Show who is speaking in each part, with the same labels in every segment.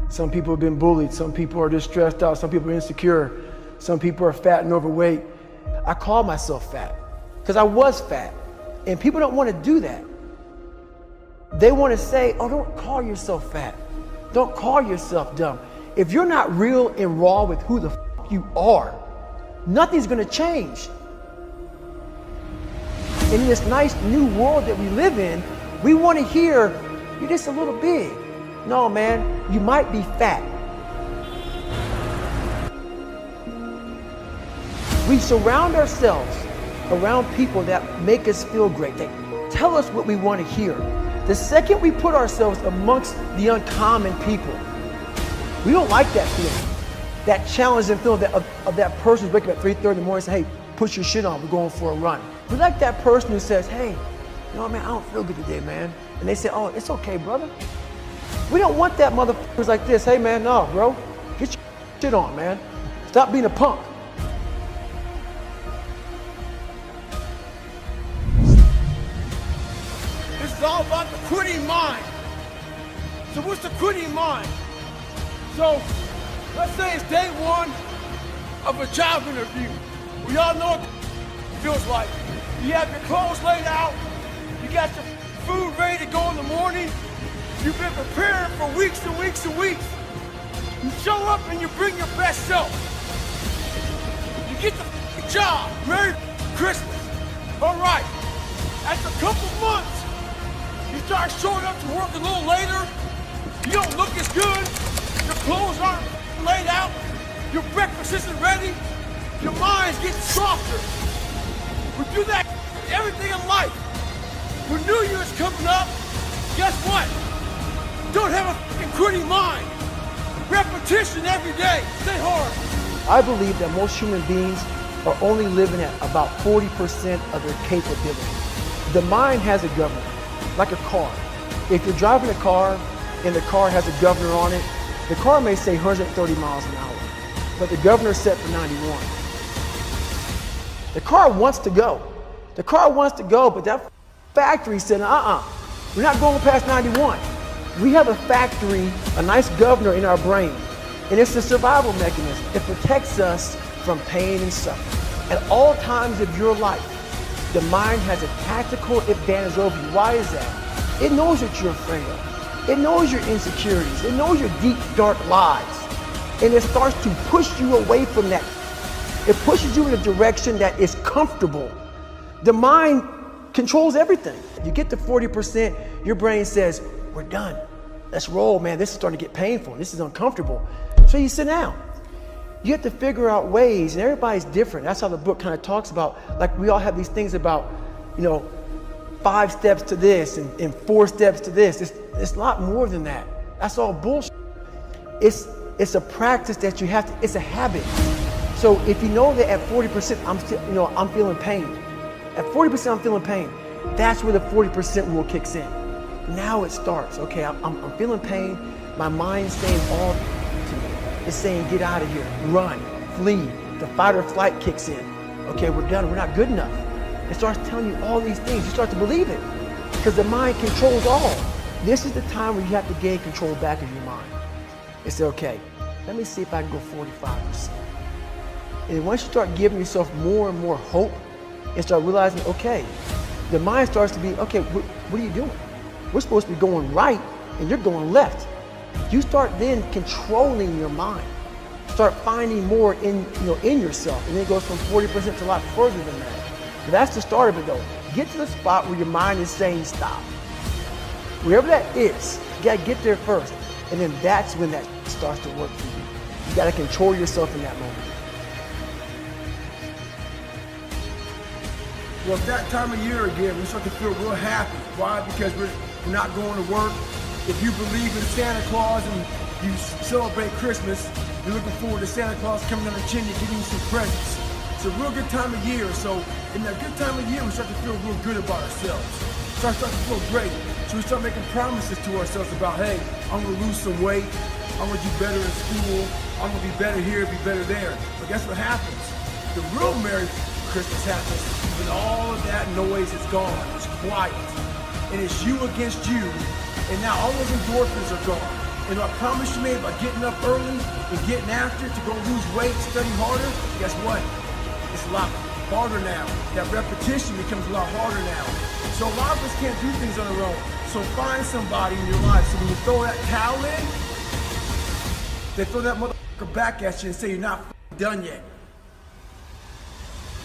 Speaker 1: Some people have been bullied. Some people are just stressed out. Some people are insecure. Some people are fat and overweight. I call myself fat because I was fat. And people don't want to do that. They want to say, oh, don't call yourself fat. Don't call yourself dumb. If you're not real and raw with who the f you are, nothing's going to change. In this nice new world that we live in, we want to hear, you're just a little big. No, man, you might be fat. We surround ourselves around people that make us feel great. They tell us what we want to hear. The second we put ourselves amongst the uncommon people, we don't like that feeling. That challenging feeling of that person who's waking up at 3:30 in the morning and say, hey, put your shit on, we're going for a run. We like that person who says, hey, you know, man, I don't feel good today, man. And they say, oh, it's okay, brother. We don't want that motherfuckers like this. Hey, man, no, bro, get your shit on, man. Stop being a punk.
Speaker 2: This is all about the quitting mind. So what's the quitting mind? So let's say it's day one of a job interview. We all know what it feels like. You have your clothes laid out. You got your food ready to go in the morning. You've been preparing for weeks and weeks and weeks. You show up and you bring your best self. You get the job. Merry Christmas. All right. After a couple months, you start showing up to work a little later. You don't look as good. Your clothes aren't laid out. Your breakfast isn't ready. Your mind's getting softer. We do that everything in life. When New Year's coming up, guess what? Don't have a fucking quitting mind. Repetition every day. Stay hard.
Speaker 1: I believe that most human beings are only living at about 40% of their capability. The mind has a governor, like a car. If you're driving a car and the car has a governor on it, the car may say 130 miles an hour, but the governor's set for 91. The car wants to go. The car wants to go, but that factory said, we're not going past 91. We have a factory, a nice governor in our brain, and it's a survival mechanism. It protects us from pain and suffering. At all times of your life, the mind has a tactical advantage over you. Why is that? It knows what you're afraid of. It knows your insecurities. It knows your deep, dark lies. And it starts to push you away from that. It pushes you in a direction that is comfortable. The mind controls everything. You get to 40%, your brain says, we're done. Let's roll, man. This is starting to get painful. This is uncomfortable. So you sit down. You have to figure out ways, and everybody's different. That's how the book kind of talks about, like we all have these things about, 5 steps to this and 4 steps to this. It's a lot more than that. That's all bullshit. It's a practice that you have to, it's a habit. So if you know that at 40%, I'm feeling pain. At 40% I'm feeling pain. That's where the 40% rule kicks in. Now it starts. Okay, I'm feeling pain. My mind's saying all to me. It's saying get out of here, run, flee. The fight or flight kicks in. Okay, we're done. We're not good enough. It starts telling you all these things. You start to believe it because the mind controls all. This is the time where you have to gain control back of your mind. It's okay. Let me see if I can go 45%. And once you start giving yourself more and more hope and start realizing, okay, the mind starts to be, okay, what are you doing? We're supposed to be going right and you're going left. You start then controlling your mind. Start finding more in yourself. And then it goes from 40% to a lot further than that. But that's the start of it though. Get to the spot where your mind is saying stop. Wherever that is, you gotta get there first. And then that's when that starts to work for you. You gotta control yourself in that moment.
Speaker 2: Well, it's that time of year again, we start to feel real happy. Why? Because we're not going to work. If you believe in Santa Claus and you celebrate Christmas, you're looking forward to Santa Claus coming down the chimney, giving you some presents. It's a real good time of year. So in that good time of year, we start to feel real good about ourselves. Start to feel great. So we start making promises to ourselves about, hey, I'm gonna lose some weight. I'm gonna do better in school. I'm gonna be better here, be better there. But guess what happens? The real Merry Christmas happens when all of that noise is gone. It's quiet. And it's you against you. And now all those endorphins are gone. And I promise you, man, by getting up early and getting after it to go lose weight, study harder, guess what? It's a lot harder now. That repetition becomes a lot harder now. So a lot of us can't do things on our own. So find somebody in your life. So when you throw that towel in, they throw that motherfucker back at you and say you're not done yet.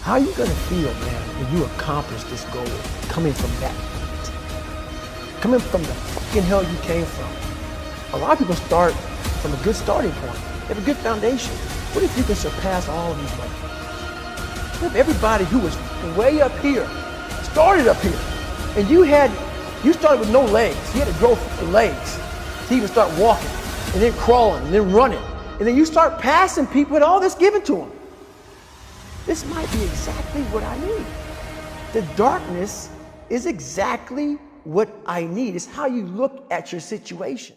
Speaker 1: How are you gonna feel, man, when you accomplish this goal coming from that point? Coming from the fucking hell you came from. A lot of people start from a good starting point. They have a good foundation. What if you can surpass all of these motherfuckers? What if everybody who was way up here started up here, and you started with no legs. You had to grow legs to even start walking, and then crawling, and then running, and then you start passing people with all this given to them. This might be exactly what I need. The darkness is exactly what I need. It's how you look at your situation.